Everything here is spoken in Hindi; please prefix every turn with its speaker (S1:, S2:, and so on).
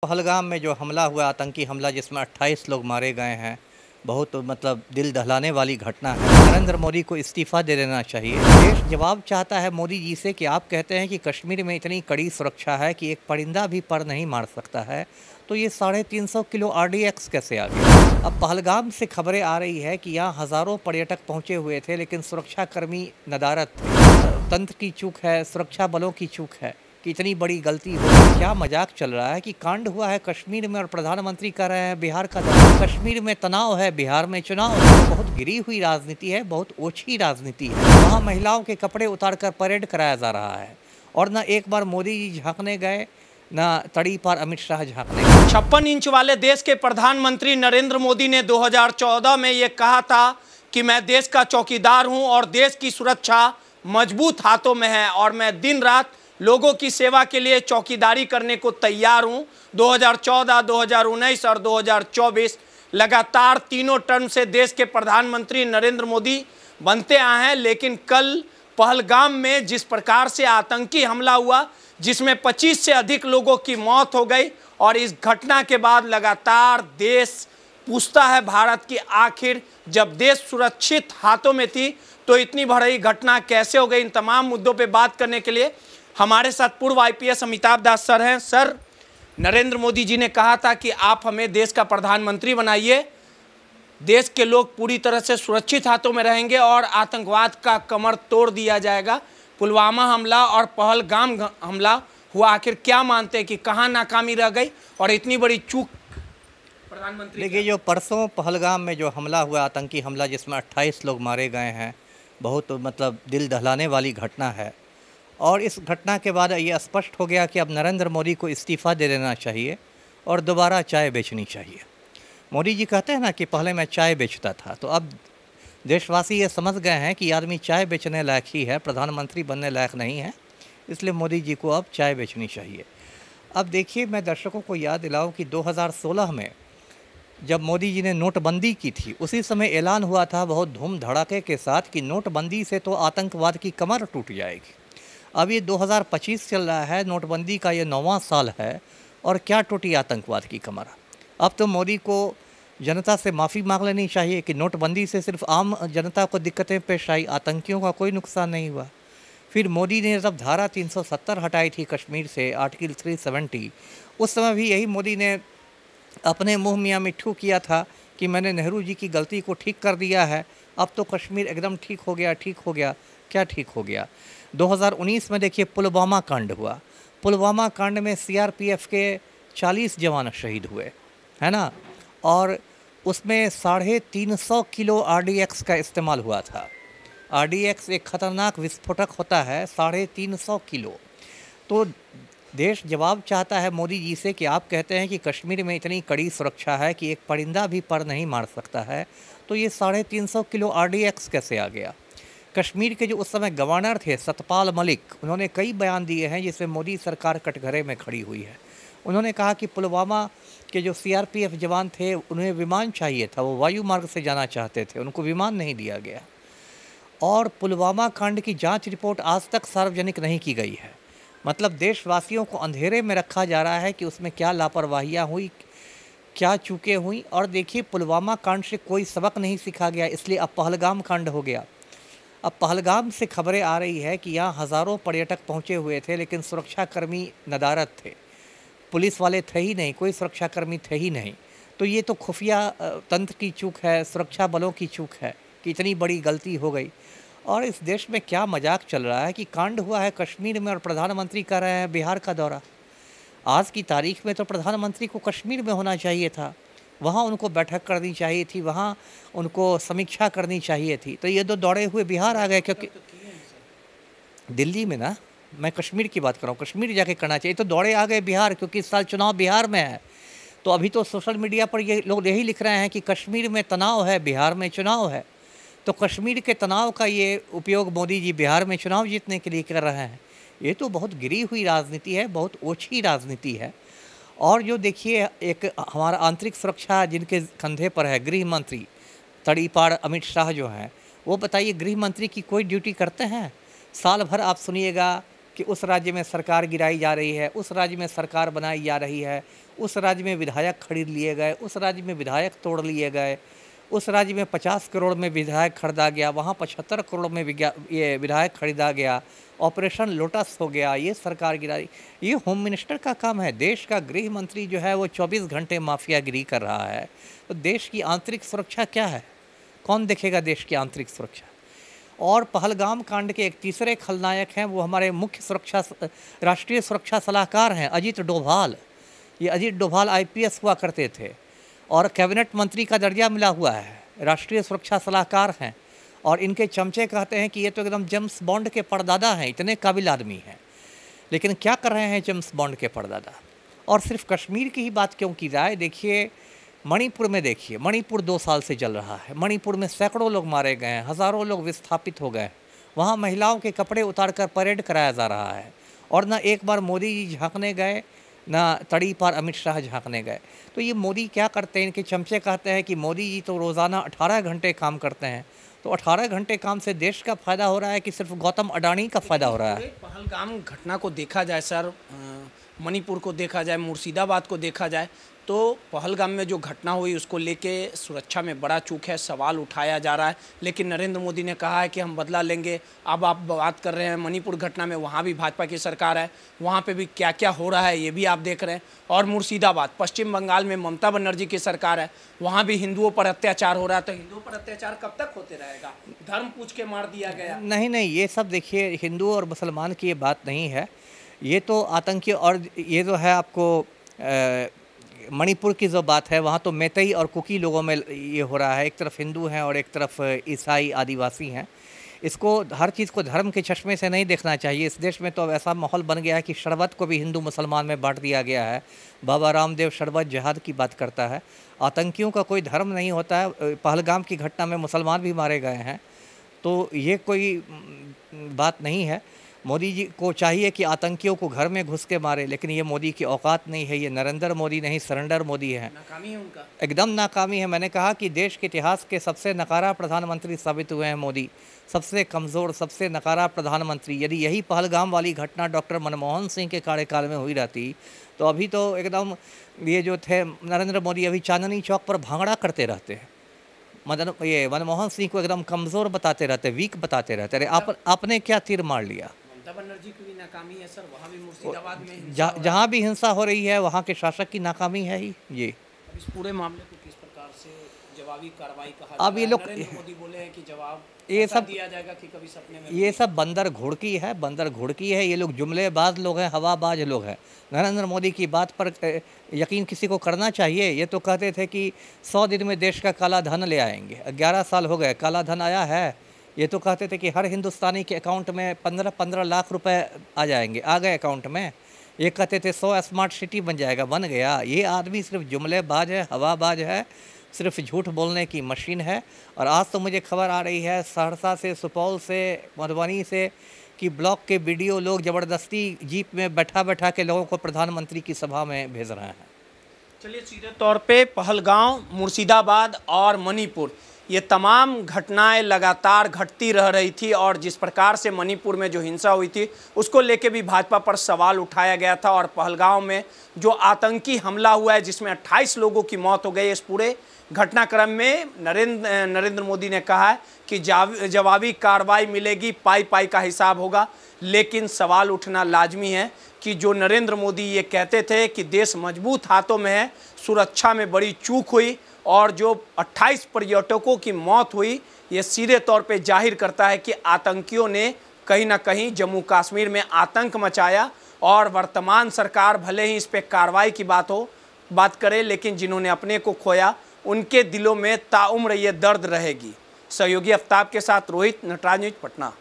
S1: पहलगाम में जो हमला हुआ, आतंकी हमला, जिसमें 28 लोग मारे गए हैं, बहुत दिल दहलाने वाली घटना है। नरेंद्र मोदी को इस्तीफ़ा दे देना चाहिए। देश जवाब चाहता है मोदी जी से कि आप कहते हैं कि कश्मीर में इतनी कड़ी सुरक्षा है कि एक परिंदा भी पर नहीं मार सकता है, तो ये 350 किलो RDX कैसे आ गया? अब पहलगाम से खबरें आ रही है कि यहाँ हज़ारों पर्यटक पहुँचे हुए थे, लेकिन सुरक्षाकर्मी नदारद थे। तंत्र की चूक है, सुरक्षा बलों की चूक है कि इतनी बड़ी गलती हो गई। क्या मजाक चल रहा है कि कांड हुआ है कश्मीर में और प्रधानमंत्री कर रहे हैं बिहार का दौरा। कश्मीर में तनाव है, बिहार में चुनाव है। बहुत गिरी हुई राजनीति है, बहुत ओछी राजनीति है। वहाँ महिलाओं के कपड़े उतारकर परेड कराया जा रहा है और न एक बार मोदी जी झांकने गए, न तड़ी पार अमित शाह झांकने गए।
S2: 56 इंच वाले देश के प्रधानमंत्री नरेंद्र मोदी ने 2014 में ये कहा था कि मैं देश का चौकीदार हूं और देश की सुरक्षा मजबूत हाथों में है और मैं दिन रात लोगों की सेवा के लिए चौकीदारी करने को तैयार हूं। 2014, 2019 और 2024 लगातार तीनों टर्म से देश के प्रधानमंत्री नरेंद्र मोदी बनते आए हैं, लेकिन कल पहलगाम में जिस प्रकार से आतंकी हमला हुआ, जिसमें 25 से अधिक लोगों की मौत हो गई, और इस घटना के बाद लगातार देश पूछता है भारत की आखिर जब देश सुरक्षित हाथों में थी तो इतनी बड़ी घटना कैसे हो गई। इन तमाम मुद्दों पे बात करने के लिए हमारे साथ पूर्व IPS अमिताभ दास सर हैं। सर, नरेंद्र मोदी जी ने कहा था कि आप हमें देश का प्रधानमंत्री बनाइए, देश के लोग पूरी तरह से सुरक्षित हाथों में रहेंगे और आतंकवाद का कमर तोड़ दिया जाएगा। पुलवामा हमला और पहलगाम हमला हुआ, आखिर क्या मानते हैं कि कहाँ नाकामी रह गई और इतनी बड़ी चूक प्रधानमंत्री?
S1: देखिए, जो परसों पहलगाम में जो हमला हुआ, आतंकी हमला, जिसमें 28 लोग मारे गए हैं, बहुत दिल दहलाने वाली घटना है। और इस घटना के बाद ये स्पष्ट हो गया कि अब नरेंद्र मोदी को इस्तीफ़ा दे देना चाहिए और दोबारा चाय बेचनी चाहिए। मोदी जी कहते हैं ना कि पहले मैं चाय बेचता था, तो अब देशवासी ये समझ गए हैं कि आदमी चाय बेचने लायक ही है, प्रधानमंत्री बनने लायक नहीं है, इसलिए मोदी जी को अब चाय बेचनी चाहिए। अब देखिए, मैं दर्शकों को याद दिलाऊं कि 2016 में जब मोदी जी ने नोटबंदी की थी, उसी समय ऐलान हुआ था बहुत धूम धड़ाके के साथ कि नोटबंदी से तो आतंकवाद की कमर टूट जाएगी। अब ये 2025 चल रहा है, नोटबंदी का ये 9वां साल है और क्या टूटी आतंकवाद की कमर। अब तो मोदी को जनता से माफ़ी मांग लेनी चाहिए कि नोटबंदी से सिर्फ आम जनता को दिक्कतें पेश आई, आतंकियों का कोई नुकसान नहीं हुआ। फिर मोदी ने जब धारा 370 हटाई थी कश्मीर से, आर्टिकल 370, उस समय भी यही मोदी ने अपने मुँह मियाँ मिट्ठू किया था कि मैंने नेहरू जी की गलती को ठीक कर दिया है, अब तो कश्मीर एकदम ठीक हो गया, ठीक हो गया। क्या ठीक हो गया? 2019 में देखिए पुलवामा कांड हुआ। पुलवामा कांड में CRPF के 40 जवान शहीद हुए, है ना, और उसमें 350 किलो RDX का इस्तेमाल हुआ था। RDX एक ख़तरनाक विस्फोटक होता है, 350 किलो। तो देश जवाब चाहता है मोदी जी से कि आप कहते हैं कि कश्मीर में इतनी कड़ी सुरक्षा है कि एक परिंदा भी पर नहीं मार सकता है, तो ये 350 किलो RDX कैसे आ गया? कश्मीर के जो उस समय गवर्नर थे सतपाल मलिक, उन्होंने कई बयान दिए हैं जिसमें मोदी सरकार कटघरे में खड़ी हुई है। उन्होंने कहा कि पुलवामा के जो CRPF जवान थे उन्हें विमान चाहिए था, वो वायु मार्ग से जाना चाहते थे, उनको विमान नहीं दिया गया। और पुलवामा कांड की जांच रिपोर्ट आज तक सार्वजनिक नहीं की गई है। मतलब देशवासियों को अंधेरे में रखा जा रहा है कि उसमें क्या लापरवाहियाँ हुई, क्या चूकें हुई। और देखिए, पुलवामा कांड से कोई सबक नहीं सीखा गया, इसलिए अब पहलगाम कांड हो गया। अब पहलगाम से खबरें आ रही है कि यहाँ हज़ारों पर्यटक पहुँचे हुए थे, लेकिन सुरक्षाकर्मी नदारद थे, पुलिस वाले थे ही नहीं, कोई सुरक्षाकर्मी थे ही नहीं। तो ये तो खुफिया तंत्र की चूक है, सुरक्षा बलों की चूक है कि इतनी बड़ी गलती हो गई। और इस देश में क्या मजाक चल रहा है कि कांड हुआ है कश्मीर में और प्रधानमंत्री कर रहे हैं बिहार का दौरा। आज की तारीख में तो प्रधानमंत्री को कश्मीर में होना चाहिए था, वहाँ उनको बैठक करनी चाहिए थी, वहाँ उनको समीक्षा करनी चाहिए थी। तो ये 2 दौड़े हुए बिहार आ गए, क्योंकि दिल्ली में ना, मैं कश्मीर की बात कर रहा हूँ, कश्मीर जाके करना चाहिए। तो दौड़े आ गए बिहार, क्योंकि इस साल चुनाव बिहार में है। तो अभी तो सोशल मीडिया पर ये लोग यही लिख रहे हैं कि कश्मीर में तनाव है, बिहार में चुनाव है। तो कश्मीर के तनाव का ये उपयोग मोदी जी बिहार में चुनाव जीतने के लिए कर रहे हैं। ये तो बहुत गिरी हुई राजनीति है, बहुत ओछी राजनीति है। और जो देखिए, एक हमारा आंतरिक सुरक्षा जिनके कंधे पर है, गृह मंत्री तड़ी पार अमित शाह जो हैं, वो बताइए, गृह मंत्री की कोई ड्यूटी करते हैं? साल भर आप सुनिएगा कि उस राज्य में सरकार गिराई जा रही है, उस राज्य में सरकार बनाई जा रही है, उस राज्य में विधायक खरीद लिए गए, उस राज्य में विधायक तोड़ लिए गए, उस राज्य में 50 करोड़ में विधायक खरीदा गया, वहाँ 75 करोड़ में ये विधायक खरीदा गया, ऑपरेशन लोटस हो गया, ये सरकार गिराई। ये होम मिनिस्टर का काम है। देश का गृह मंत्री जो है वो 24 घंटे माफियागिरी कर रहा है। तो देश की आंतरिक सुरक्षा क्या है? कौन देखेगा देश की आंतरिक सुरक्षा? और पहलगाम कांड के एक तीसरे खलनायक हैं, वो हमारे मुख्य राष्ट्रीय सुरक्षा सलाहकार हैं अजीत डोभाल। ये अजीत डोभाल IPS हुआ करते थे और कैबिनेट मंत्री का दर्जा मिला हुआ है, राष्ट्रीय सुरक्षा सलाहकार हैं। और इनके चमचे कहते हैं कि ये तो एकदम जेम्स बॉन्ड के परदादा हैं, इतने काबिल आदमी हैं। लेकिन क्या कर रहे हैं जेम्स बॉन्ड के परदादा? और सिर्फ कश्मीर की ही बात क्यों की जाए, देखिए मणिपुर में देखिए, मणिपुर 2 साल से जल रहा है। मणिपुर में सैकड़ों लोग मारे गए हैं, हज़ारों लोग विस्थापित हो गए। वहाँ महिलाओं के कपड़े उतारकर परेड कराया जा रहा है और ना एक बार मोदी जी झांकने गए, ना तड़ी पार अमित शाह झांकने गए। तो ये मोदी क्या करते हैं? इनके चमचे कहते हैं कि मोदी जी तो रोज़ाना 18 घंटे काम करते हैं। तो 18 घंटे काम से देश का फ़ायदा हो रहा है कि सिर्फ गौतम अडानी का फ़ायदा हो रहा है?
S2: पहलगाम घटना को देखा जाए सर, मणिपुर को देखा जाए, मुर्शिदाबाद को देखा जाए, तो पहलगाम में जो घटना हुई उसको लेके सुरक्षा में बड़ा चूक है, सवाल उठाया जा रहा है। लेकिन नरेंद्र मोदी ने कहा है कि हम बदला लेंगे। अब आप बात कर रहे हैं मणिपुर घटना में, वहाँ भी भाजपा की सरकार है, वहाँ पे भी क्या क्या हो रहा है ये भी आप देख रहे हैं। और मुर्शिदाबाद, पश्चिम बंगाल में ममता बनर्जी की सरकार है, वहाँ भी हिंदुओं पर अत्याचार हो रहा है। तो हिंदुओं पर अत्याचार कब तक होते रहेगा? धर्म पूछ के मार दिया गया।
S1: नहीं, ये सब देखिए हिंदू और मुसलमान की ये बात नहीं है, ये तो आतंकी। और ये जो है आपको मणिपुर की जो बात है, वहाँ तो मैतेई और कुकी लोगों में ये हो रहा है। एक तरफ हिंदू हैं और एक तरफ ईसाई आदिवासी हैं। इसको हर चीज़ को धर्म के चश्मे से नहीं देखना चाहिए। इस देश में तो अब ऐसा माहौल बन गया है कि शरबत को भी हिंदू मुसलमान में बांट दिया गया है। बाबा रामदेव शरबत जिहाद की बात करता है। आतंकियों का कोई धर्म नहीं होता है। पहलगाम की घटना में मुसलमान भी मारे गए हैं, तो ये कोई बात नहीं है। मोदी जी को चाहिए कि आतंकियों को घर में घुस के मारे, लेकिन ये मोदी की औकात नहीं है। ये नरेंद्र मोदी नहीं, सरेंडर मोदी है।
S2: नाकामी है उनका,
S1: एकदम नाकामी है। मैंने कहा कि देश के इतिहास के सबसे नकारा प्रधानमंत्री साबित हुए हैं मोदी, सबसे कमज़ोर, सबसे नकारा प्रधानमंत्री। यदि यही पहलगाम वाली घटना डॉक्टर मनमोहन सिंह के कार्यकाल में हुई रहती तो अभी तो एकदम ये जो थे नरेंद्र मोदी अभी चांदनी चौक पर भांगड़ा करते रहते हैं। मनमोहन सिंह को एकदम कमज़ोर बताते रहते, वीक बताते रहते। अरे आपने क्या तीर मार लिया?
S2: बनर्जी की भी नाकामी है सर, वहाँ भी मुर्शिदाबाद में
S1: जहाँ भी हिंसा हो रही है वहाँ के शासक की नाकामी है ही ये।
S2: इस पूरे मामले को किस प्रकार से जवाबी कार्रवाई कहा?
S1: अब ये लोग
S2: नरेंद्र मोदी बोले हैं कि जवाब
S1: ये सब
S2: दिया जाएगा कि कभी सपने में।
S1: ये सब बंदर घुड़की है, बंदर घुड़की है। ये लोग जुमलेबाज लोग हैं, हवाबाज लोग हैं। नरेंद्र मोदी की बात पर यकीन किसी को करना चाहिए। ये तो कहते थे कि 100 दिन में देश का काला धन ले आएंगे। 11 साल हो गए, काला धन आया है? ये तो कहते थे कि हर हिंदुस्तानी के अकाउंट में 15-15 लाख रुपए आ जाएंगे, आ गए अकाउंट में। ये कहते थे 100 स्मार्ट सिटी बन जाएगा, बन गया। ये आदमी सिर्फ जुमलेबाज है, हवाबाज है, सिर्फ झूठ बोलने की मशीन है। और आज तो मुझे खबर आ रही है सहरसा से, सुपौल से, मधुबनी से कि ब्लॉक के वीडियो लोग ज़बरदस्ती जीप में बैठा के लोगों को प्रधानमंत्री की सभा में भेज रहे हैं।
S2: चलिए, सीधे तौर पे पहलगाम, मुर्शिदाबाद और मणिपुर, ये तमाम घटनाएं लगातार घटती रह रही थी। और जिस प्रकार से मणिपुर में जो हिंसा हुई थी उसको लेके भी भाजपा पर सवाल उठाया गया था। और पहलगाम में जो आतंकी हमला हुआ है जिसमें 28 लोगों की मौत हो गई, इस पूरे घटनाक्रम में नरेंद्र मोदी ने कहा है कि जवाबी कार्रवाई मिलेगी, पाई का हिसाब होगा। लेकिन सवाल उठना लाजमी है कि जो नरेंद्र मोदी ये कहते थे कि देश मजबूत हाथों में है, सुरक्षा में बड़ी चूक हुई और जो 28 पर्यटकों की मौत हुई, ये सीधे तौर पे जाहिर करता है कि आतंकियों ने कहीं ना कहीं जम्मू कश्मीर में आतंक मचाया। और वर्तमान सरकार भले ही इस पे कार्रवाई की बात करे, लेकिन जिन्होंने अपने को खोया उनके दिलों में ताउम्र ये दर्द रहेगी। सहयोगी आफ्ताब के साथ रोहित, नटराज न्यूज़, पटना।